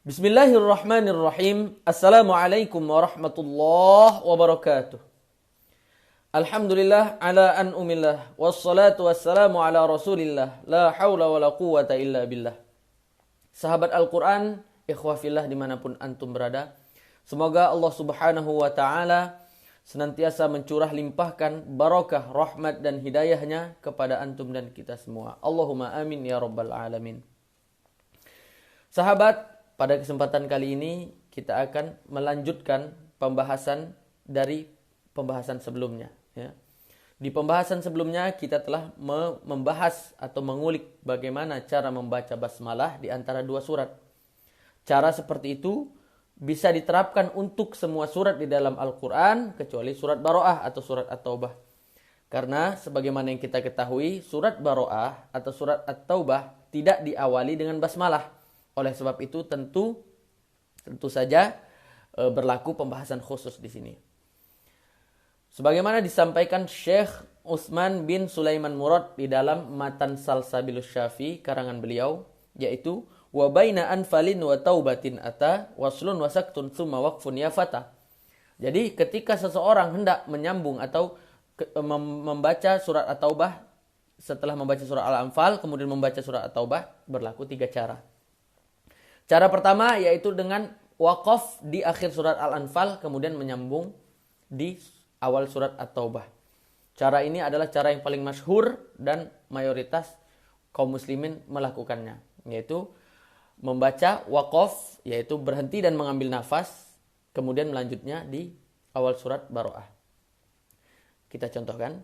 Bismillahirrahmanirrahim. Assalamualaikum warahmatullahi wabarakatuh. Alhamdulillah ala an umillah. Wassalatu wassalamu ala rasulillah. La hawla wa la quwata illa billah. Sahabat Al-Quran, ikhwah fillah dimanapun antum berada. Semoga Allah subhanahu wa ta'ala senantiasa mencurah limpahkan barakah, rahmat dan hidayahnya kepada antum dan kita semua. Allahumma amin ya rabbal alamin. Sahabat, pada kesempatan kali ini kita akan melanjutkan pembahasan dari pembahasan sebelumnya. Ya. Di pembahasan sebelumnya kita telah membahas atau mengulik bagaimana cara membaca basmalah di antara dua surat. Cara seperti itu bisa diterapkan untuk semua surat di dalam Al-Quran kecuali surat Baro'ah atau surat At-Taubah. Karena sebagaimana yang kita ketahui, surat Baro'ah atau surat At-Taubah tidak diawali dengan basmalah. Oleh sebab itu tentu saja berlaku pembahasan khusus di sini. Sebagaimana disampaikan Syekh Utsman bin Sulaiman Murad di dalam Matan Salsabilus Syafi karangan beliau, yaitu wa baina anfalin wa taubatin ata waslun wa saktun tsumma waqfun ya fata. Jadi ketika seseorang hendak menyambung atau membaca surat At-Taubah, setelah membaca surat Al-Anfal kemudian membaca surat At-Taubah, berlaku 3 cara. Cara pertama yaitu dengan waqaf di akhir surat Al-Anfal kemudian menyambung di awal surat At-Taubah. Cara ini adalah cara yang paling masyhur dan mayoritas kaum muslimin melakukannya, yaitu membaca waqaf, yaitu berhenti dan mengambil nafas, kemudian melanjutnya di awal surat Baro'ah. Kita contohkan.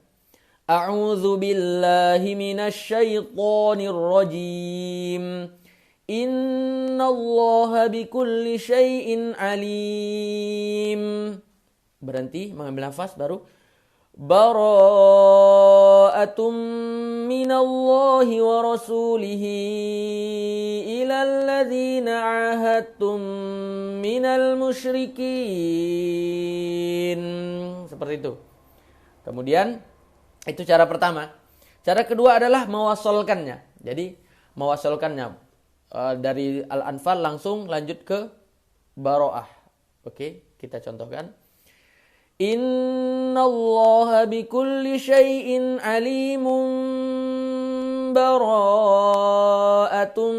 A'udzu billahi minasy syaithanir rajim. Innallaha bikulli syai'in alim. Berhenti, mengambil nafas, baru bara'atum minallahi wa rasulihi ilal ladzina ahadtum minal musyrikin. Seperti itu. Kemudian itu cara pertama. Cara kedua adalah mewasolkannya. Jadi mewasolkannya dari Al-Anfal langsung lanjut ke Baro'ah. Oke, kita contohkan. Innallaha bikulli syai'in alimun bara'atum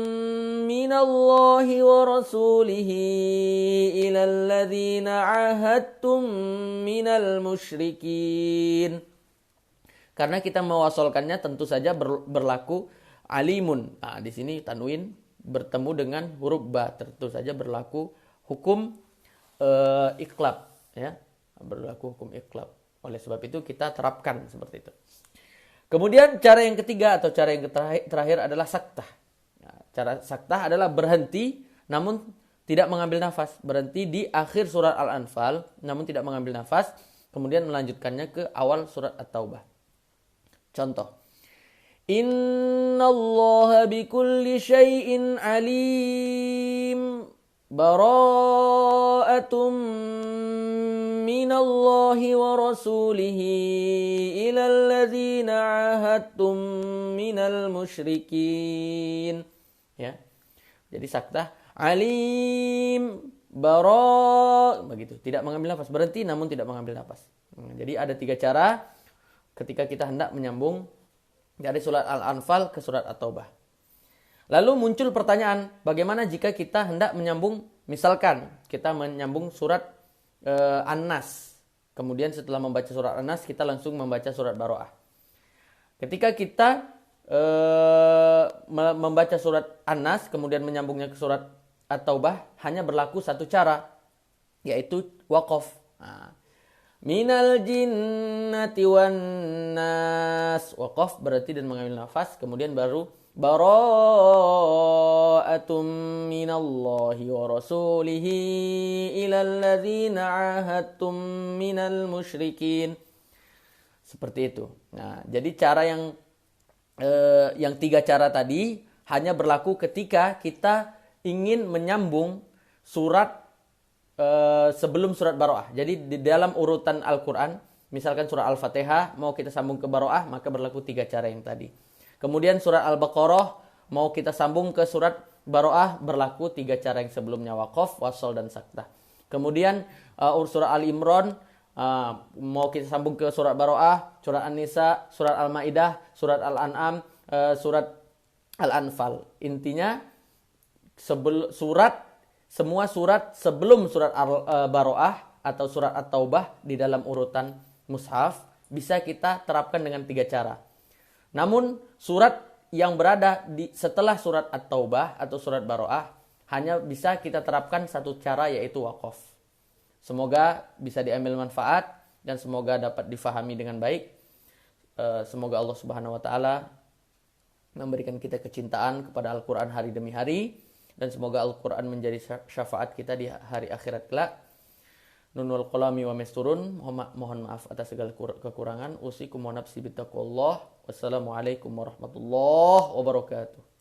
minallahi wa rasulihi ilal ladzina ahadtum minal musyrikin. Karena kita mewasolkannya tentu saja berlaku alimun. Nah, di sini tanwin bertemu dengan huruf ba, tentu saja berlaku hukum iqlab, ya, berlaku hukum iqlab. Oleh sebab itu kita terapkan seperti itu. Kemudian cara yang ketiga atau cara yang terakhir adalah saktah. Nah, cara saktah adalah berhenti namun tidak mengambil nafas, berhenti di akhir surat Al-Anfal namun tidak mengambil nafas, kemudian melanjutkannya ke awal surat At-Taubah. Contoh. Innallaha bikulli syai'in alim bara'atum minallahi wa rasulihi ilal ladzina ahadtum minal musyrikin. Ya. Jadi saktah alim begitu, tidak mengambil nafas, berhenti namun tidak mengambil nafas. Jadi ada 3 cara ketika kita hendak menyambung dari surat Al-Anfal ke surat At-Taubah. Lalu muncul pertanyaan, bagaimana jika kita hendak menyambung, misalkan kita menyambung surat An-Nas. Kemudian setelah membaca surat An-Nas, kita langsung membaca surat Baro'ah. Ketika kita membaca surat An-Nas, kemudian menyambungnya ke surat At-Taubah, hanya berlaku 1 cara, yaitu waqaf. Nah, minal jinnati wan nas. Waqaf berarti dan mengambil nafas, kemudian baru bara'atum minallahi wa rasulihi ilal ladzina ahadtum minal musyrikin. Seperti itu. Nah, jadi cara yang 3 cara tadi hanya berlaku ketika kita ingin menyambung surat sebelum surat Baro'ah. Jadi di dalam urutan Al-Quran, misalkan surah Al-Fatihah mau kita sambung ke Baro'ah, maka berlaku 3 cara yang tadi. Kemudian surat Al-Baqarah mau kita sambung ke surat baroah berlaku 3 cara yang sebelumnya, waqaf, wasol, dan saktah. Kemudian surah Ali Imran, mau kita sambung ke surat baroah, surat An-Nisa, surat Al-Maidah, surat Al-An'am, surat Al-Anfal. Intinya semua surat sebelum surat Baroah atau surat At-Taubah di dalam urutan mushaf bisa kita terapkan dengan 3 cara. Namun surat yang berada setelah surat At-Taubah atau surat Baroah hanya bisa kita terapkan 1 cara, yaitu waqaf. Semoga bisa diambil manfaat dan semoga dapat difahami dengan baik. Semoga Allah Subhanahu wa taala memberikan kita kecintaan kepada Al-Qur'an hari demi hari, dan semoga Al-Qur'an menjadi syafaat kita di hari akhirat kelak. Nunul qalami wa misturun. Mohon maaf atas segala kekurangan. Usikum wa nafsi bittaqwallah. Wassalamualaikum warahmatullahi wabarakatuh.